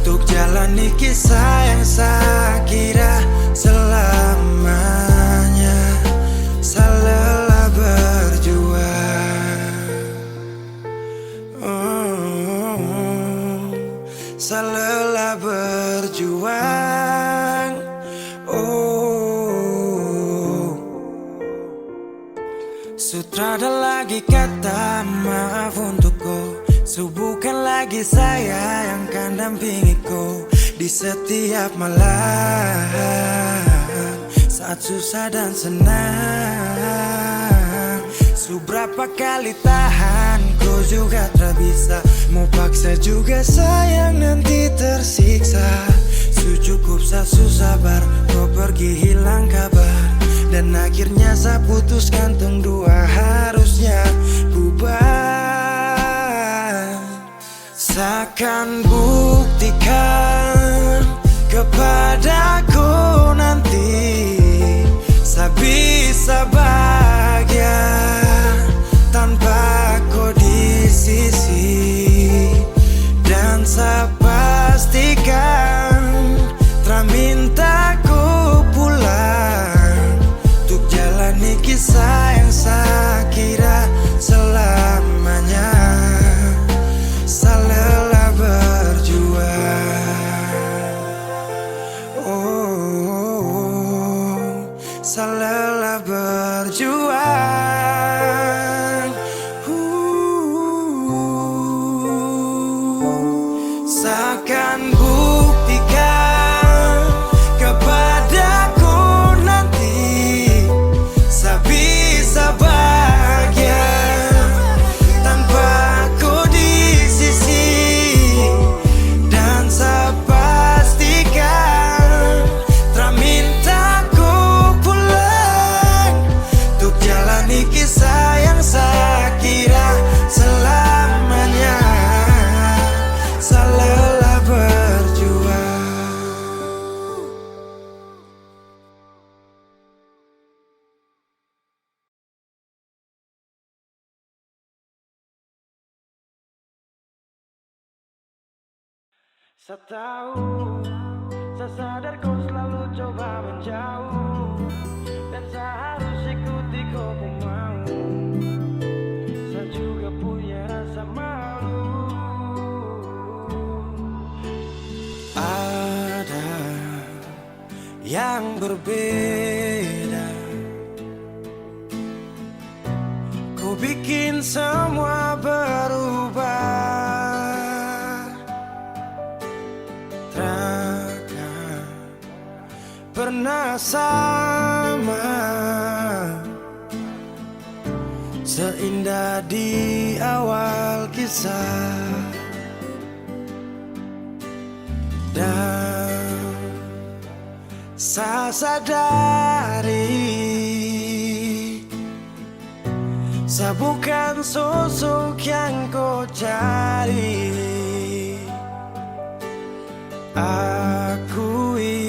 untuk jalani kisah yang saya kira selamanya. Saya lelah berjuang, saya lelah berjuang. Sutrada lagi kata maaf untukku, bukan lagi saya yang akan dampingi kau di setiap malam, saat susah dan senang. Seberapa kali tahan kau juga tak bisa, mau paksa juga sayang nanti tersiksa. Cukup saya sabar, kau pergi hilang kabar. Dan akhirnya saya putuskan tong dua harusnya bubar. Seakan buktikan kepadaku nanti, saya bisa bahagia tanpa kau di sisi. Dan saya pastikan terminta kau pulang untuk jalani kisah yang saya kira selamanya. Saya lelah berjuang, saya lelah berjuang. Seakan buktikan kepadaku nanti, saya bisa bahagia tanpa kau di sisi. Saya tahu, saya sadar kau selalu coba menjauh, dan saya harus ikuti kau pun mau. Saya juga punya rasa malu. Ada yang berbeda, kau bikin semua berubah. Takkan pernah sama, seindah di awal kisah. Dan saya sadari, saya bukan sosok yang kau cari. Akui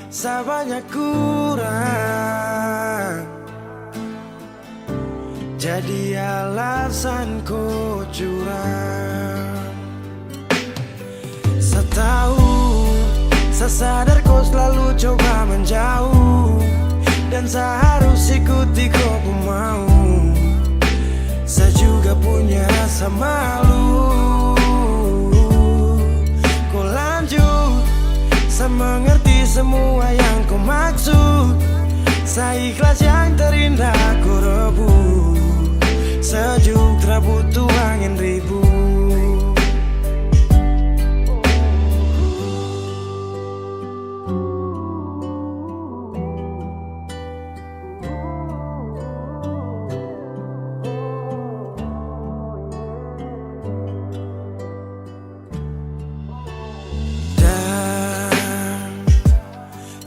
saya banyak kurang, jadi alasan kau curang. Saya tahu, saya sadar kau selalu coba menjauh, dan saya harus ikuti kau pun mau. Saya juga punya rasa malu. Kau lanjut, saya mengerti semua yang kau maksud. Saya ikhlas yang terindah kau rebut. Sejuk tak butuh angin ribut.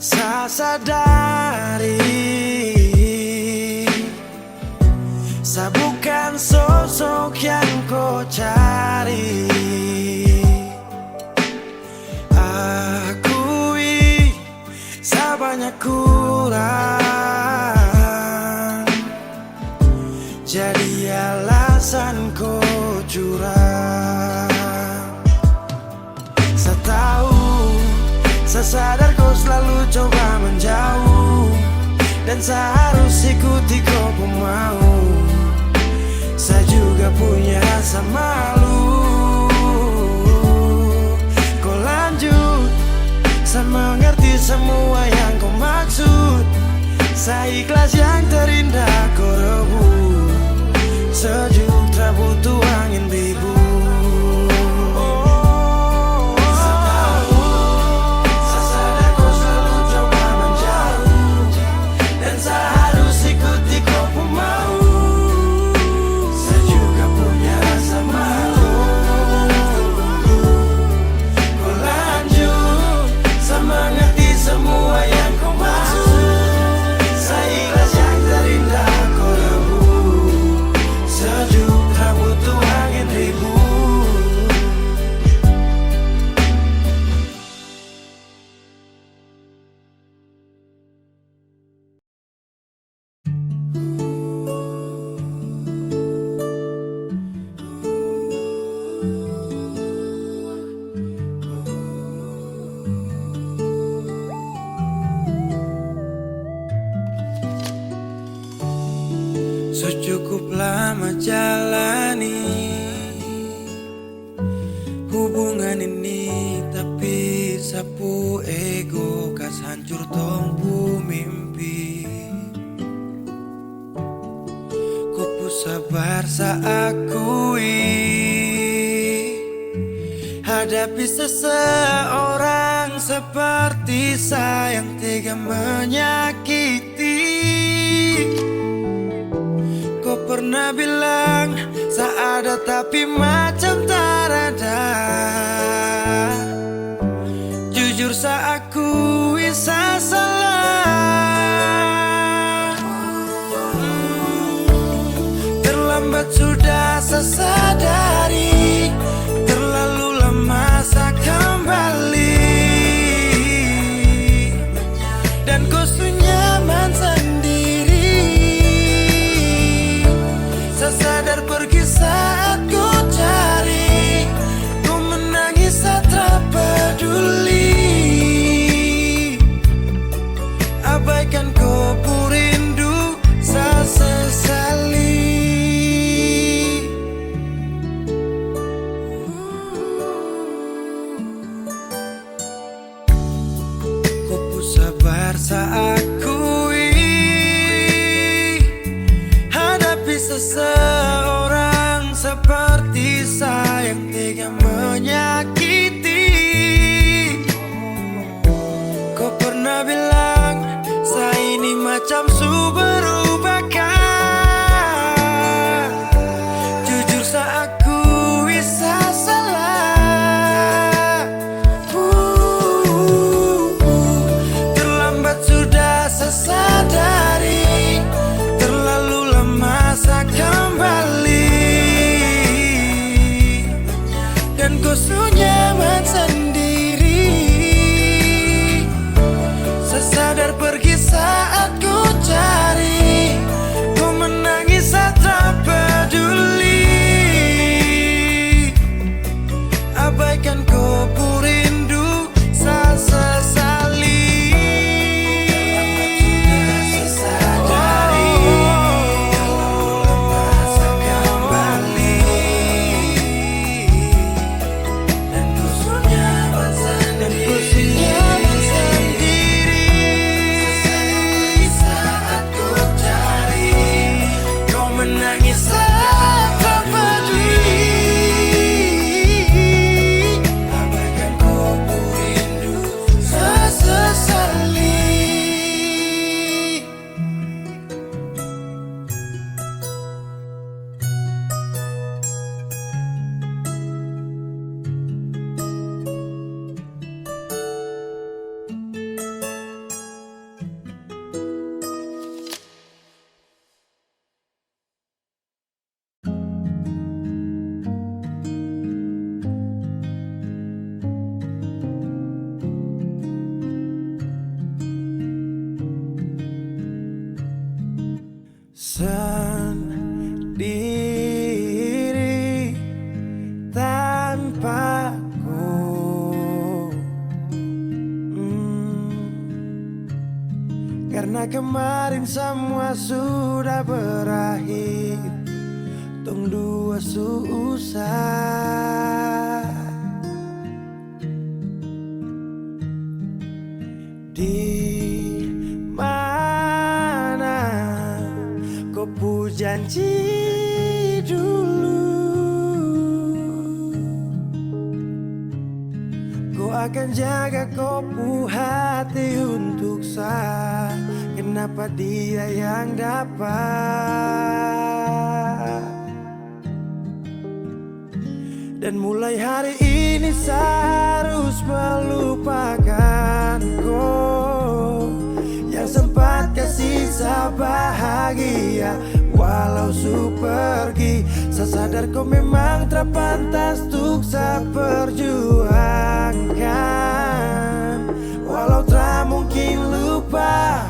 Saya sadari, saya bukan sosok yang kau cari. Akui saya banyak kurang, jadi alasan kau curang. Saya tahu, saya sadar kau selalu coba menjauh, dan saya harus ikuti kau pun mau. Saya juga punya rasa malu. Kau lanjut, saya mengerti semua yang kau maksud. Saya ikhlas yang terindah kau rebut. Sejuk tak butuh angin ribut. Cukup lama jalani hubungan ini, tapi sapu ego kas hancur tompu mimpi. Ku sabar saakui hadapi seseorang seperti saya yang tega menyakiti. Kau pernah bilang saya ada tapi macam tak ada. Jujur saya akui saya salah. Terlambat sudah saya sadari, terlalu lama saya kembali, dan kau nyaman sendiri. Saya sadar pergi saat ku cari, ku menangis saat terpaksa akui, hadapi seseorang seperti saya yang tega menyakiti. Kau pernah bilang saya ini macam su berubahkan. Jujur saya akui saya salah. Terlambat sudah saya sadari, terlalu lama saya kembali. Dan kau nyaman sendiri. Saya sadar pergi saat ku cari, kau menangis saya tak peduli. Abaikan kau ku rindu saya sesali. Saya sadari, terlalu lama saya kembali. Dan ku nyaman sendiri. Saat ku cari, kau menangis saya tak peduli. Abaikan kau ku rindu saya sesali. Sendiri tanpaku, karena kemarin semua sudah berakhir. Tong dua susah. Di mana kau pu janji dulu, kau akan jaga kau pu hati untuk saya. Kenapa dia yang dapat? Dan mulai hari ini saya harus melupakan kau yang sempat kasih saya bahagia. Walau su pergi, saya sadar kau memang terpantas untuk saya perjuangkan. Walau tak mungkin lupa,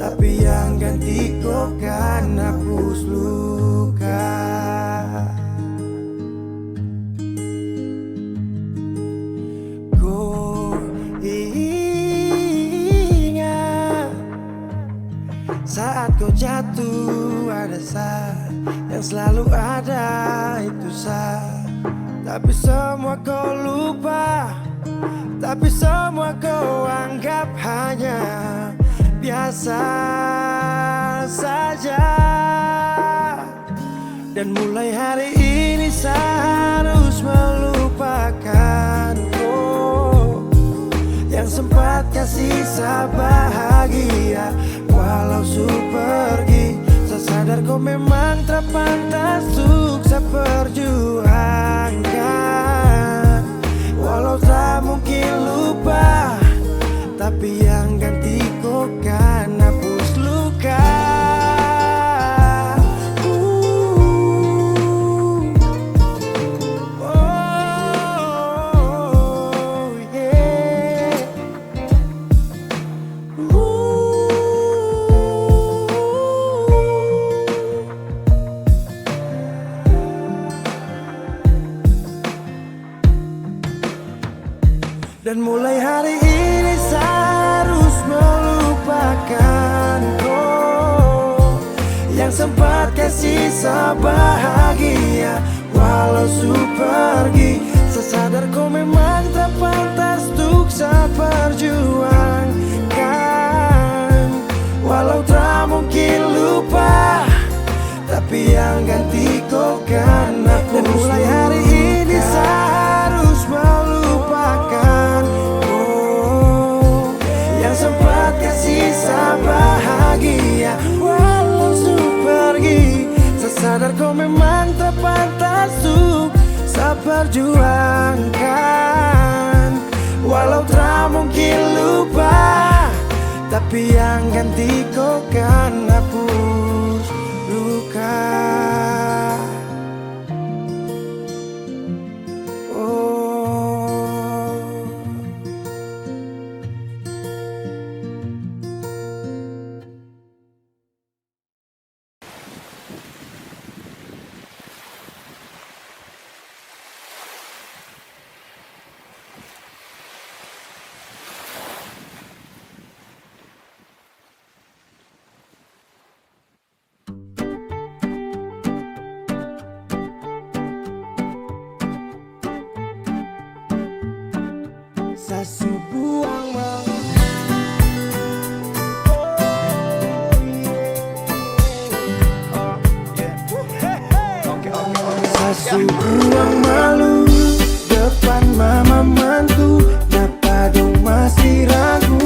tapi yang ganti kau kan hapus luka. Kau ingat saat kau jatuh, ada saya yang selalu ada, itu saya. Tapi semua kau lupa, tapi semua kau anggap hanya biasa saja. Dan mulai hari ini saya harus melupakan kau yang sempat kasih saya bahagia. Walau su pergi, saya sadar kau memang terpantas untuk saya perjuangkan. Walau tak mungkin lupa, tapi yang ganti kau kan hapus luka. Dan mulai hari ini saya harus melupakan kau yang sempat kasih saya bahagia. Walau su pergi, saya sadar kau memang tak pantas untuk saya perjuangkan. kau memang tak pantas untuk saya perjuangkan. Walau tak mungkin lupa, tapi yang ganti kau kan hapus luka. Sasu buang malu. Sasu buang malu depan mama mantu. Kenapa dong masih ragu?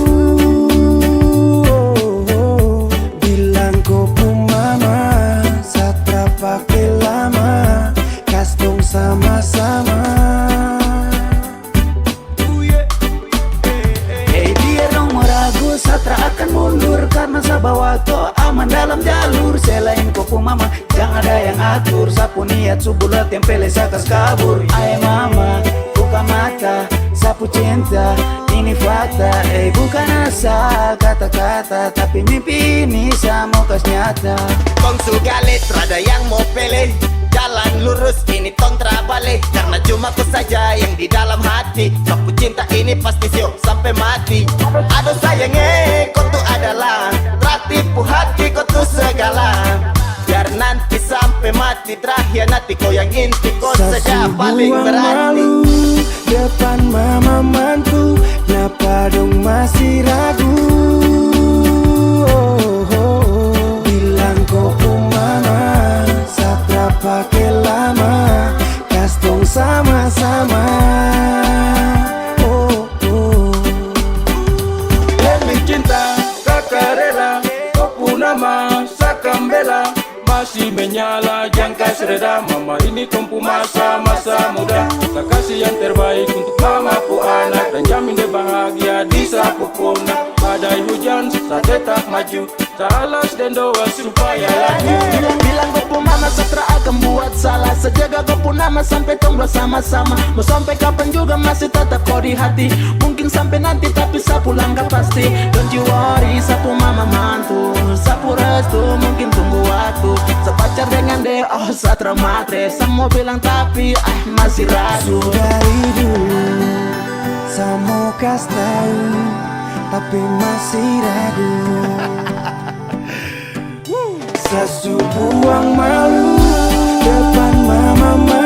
Bilang kau pun mama, satra pakai lama, kas dong sama-sama. Satra akan mundur karena sabawa kau aman dalam jalur. Selain kau pun mama, jangan ada yang atur. Sapu niat subulat tempele sakas kabur. Ay mama, buka mata, sapu cinta, ini fakta. Bukan asal kata-kata, tapi mimpi ini sama kas nyata. Kong sugalit, rada yang mau pele. Jalan lurus ini kontra balik, karena cuma ku saja yang di dalam hati. Sapu cinta ini pasti siok sampai mati. Aduh sayangnya kau tuh adalah tertipu hati kau tuh segala. Biar nanti sampai mati terakhir nanti kau yang inti kau saja paling berarti. Depan mama mantu, kenapa dong masih ragu? Bilang kau pun mama, satra pakai lama, kas dong sama-sama. Demi cinta kakak rela, kau pun nama sakambela. Masih menyala jangka sereda. Mama ini tumpu masa-masa muda. Tak kasih yang terbaik untuk mamaku anak, dan jamin dia bahagia di sapu punah. Badai hujan saat tetap maju, salas dan doa supaya laju. Bilang kau pun mama satra akan buat salah. Sejaga kau pun nama sampai tong bersama-sama. Mau sampai kapan juga masih tetap kau di hati. Mungkin sampai nanti tapi sapu langkah pasti. Don't you worry, sapu mama mantu. Sapu restu mungkin tunggu waktu. Sepacar dengan dia, oh satra matre. Semua bilang tapi masih ragu. Dari dulu saya mau kas tahu, tapi masih ragu. Sasu buang malu depan mama.